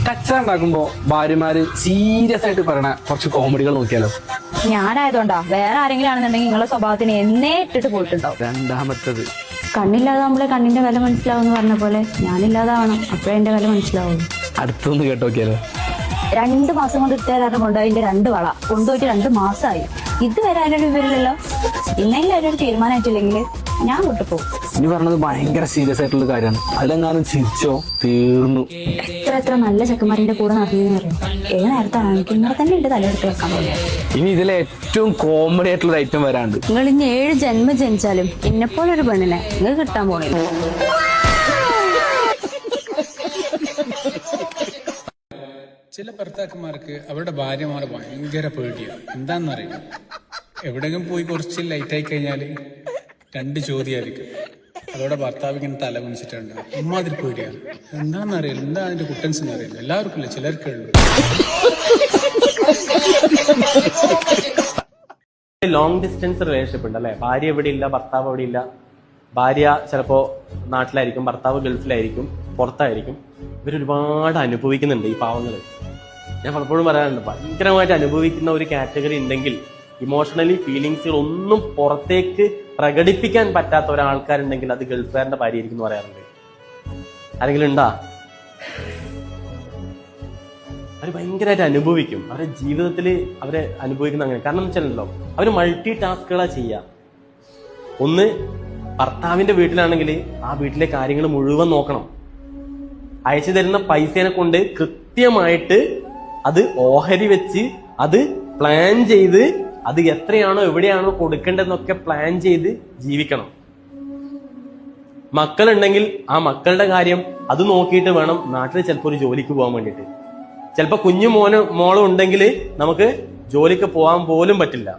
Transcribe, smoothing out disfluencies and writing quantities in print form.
കച്ചറ ഉണ്ടാക്കുമ്പോ ഭാര്യമാര് സീരിയസ് ആയിട്ട് പറയണ കുറച്ച് കോമഡികൾ നോക്കിയാലോ? ഞാനായതുകൊണ്ടാ. വേറെ ആരെങ്കിലും ആണെന്നുണ്ടെങ്കിൽ നിങ്ങളുടെ സ്വഭാവത്തിന് എന്നേ ഇട്ടിട്ട് പോയിട്ടുണ്ടാവും. രണ്ടാമത്തത്, കണ്ണില്ലാതാവുമ്പോഴേ കണ്ണിന്റെ വില മനസ്സിലാവും എന്ന് പറഞ്ഞ പോലെ ഞാനില്ലാതാവണം, അപ്പോഴേ എന്റെ വില മനസ്സിലാവുള്ളൂ. അടുത്തൊന്ന് കേട്ടോക്കിയാലോ? 2 മാസം കൊണ്ട് ഇട്ടുതരാതെ കൊണ്ടുപോയി 2 വള കൊണ്ടുപോയിട്ട് 2 മാസമായി. ഇതുവരെ അതിനൊരു വിവരമില്ലല്ലോ. ഇന്നെങ്കിലും അതിനൊരു തീരുമാനമായിട്ടില്ലെങ്കിൽ ഞാൻ വിട്ടുപോകും. ഇനി പറഞ്ഞത് ഭയങ്കര സീരിയസ് ആയിട്ടുള്ള കാര്യമാണ്. അതിലെങ്ങാനും ചിരിച്ചോ തീർന്നു. എത്ര നല്ല ചെക്കന്മാരിന്റെ കൂടെ നടന്നു പറയും. ഏത് നേരത്താണ് എനിക്ക് ഇന്നലെ തന്നെ എന്റെ തലയെടുത്ത് വെക്കാൻ പോകുന്നത്. ഇനി ഇതിലെ ഏറ്റവും കോമഡി ആയിട്ടുള്ള ഐറ്റം വരാണ്ട്. നിങ്ങൾ ഇനി 7 ജന്മം ജനിച്ചാലും എന്നെപ്പോലൊരു പെണ്ണിനെ നിങ്ങൾ കിട്ടാൻ പോണില്ല. ചില ഭർത്താക്കന്മാർക്ക് അവരുടെ ഭാര്യമാരെ ഭയങ്കര പേടിയാണ്. എന്താണെന്നറിയില്ല, എവിടെയെങ്കിലും പോയി കുറച്ച് ലൈറ്റായി കഴിഞ്ഞാൽ 2 ചോദ്യമായിരിക്കും. അതോടെ ഭർത്താവ് ഇങ്ങനെ തല കുനിച്ചിട്ടുണ്ട്. ഉമ്മാതിരി പേടിയാണ്. എന്താണെന്നറിയില്ല, എന്താ അതിന്റെ കുട്ടൻസ് എന്നറിയില്ല. എല്ലാവർക്കും ഇല്ല, ചിലർക്കേ ഉള്ളൂ. ലോങ് ഡിസ്റ്റൻസ് റിലേഷൻഷിപ്പ് ഉണ്ട് അല്ലെ? ഭാര്യ എവിടെ ഇല്ല, ഭർത്താവ് എവിടെ ഇല്ല. ഭാര്യ ചിലപ്പോ നാട്ടിലായിരിക്കും, ഭർത്താവ് ഗൾഫിലായിരിക്കും, പുറത്തായിരിക്കും. ഇവരൊരുപാട് അനുഭവിക്കുന്നുണ്ട് ഈ പാവങ്ങള്. ഞാൻ പലപ്പോഴും പറയാറുണ്ട്, ഭയങ്കരമായിട്ട് അനുഭവിക്കുന്ന ഒരു കാറ്റഗറി ഉണ്ടെങ്കിൽ, ഇമോഷണലി ഫീലിങ്സുകൾ ഒന്നും പുറത്തേക്ക് പ്രകടിപ്പിക്കാൻ പറ്റാത്ത ഒരാൾക്കാരുണ്ടെങ്കിൽ അത് ഗൾഫുകാരന്റെ ഭാര്യ ആയിരിക്കും എന്ന് പറയാറുണ്ട്. ആരെങ്കിലും ഉണ്ടാ? അവർ ഭയങ്കരമായിട്ട് അനുഭവിക്കും. അവരുടെ ജീവിതത്തിൽ അവരെ അനുഭവിക്കുന്ന അങ്ങനെ. കാരണം എന്ന് വെച്ചാലോ, അവർ മൾട്ടി ടാസ്കുകളാ ചെയ്യുക. ഒന്ന്, ഭർത്താവിന്റെ വീട്ടിലാണെങ്കിൽ ആ വീട്ടിലെ കാര്യങ്ങൾ മുഴുവൻ നോക്കണം. അയച്ചു തരുന്ന പൈസേനെ കൊണ്ട് കൃത്യമായിട്ട് അത് ഓഹരി വെച്ച് അത് പ്ലാൻ ചെയ്ത് അത് എത്രയാണോ എവിടെയാണോ കൊടുക്കേണ്ടതെന്നൊക്കെ പ്ലാൻ ചെയ്ത് ജീവിക്കണം. മക്കളുണ്ടെങ്കിൽ ആ മക്കളുടെ കാര്യം അത് നോക്കിയിട്ട് വേണം നാട്ടിൽ ചിലപ്പോൾ ഒരു ജോലിക്ക് പോകാൻ വേണ്ടിയിട്ട്. ചിലപ്പോൾ കുഞ്ഞു മോളും ഉണ്ടെങ്കിൽ നമുക്ക് ജോലിക്ക് പോകാൻ പോലും പറ്റില്ല.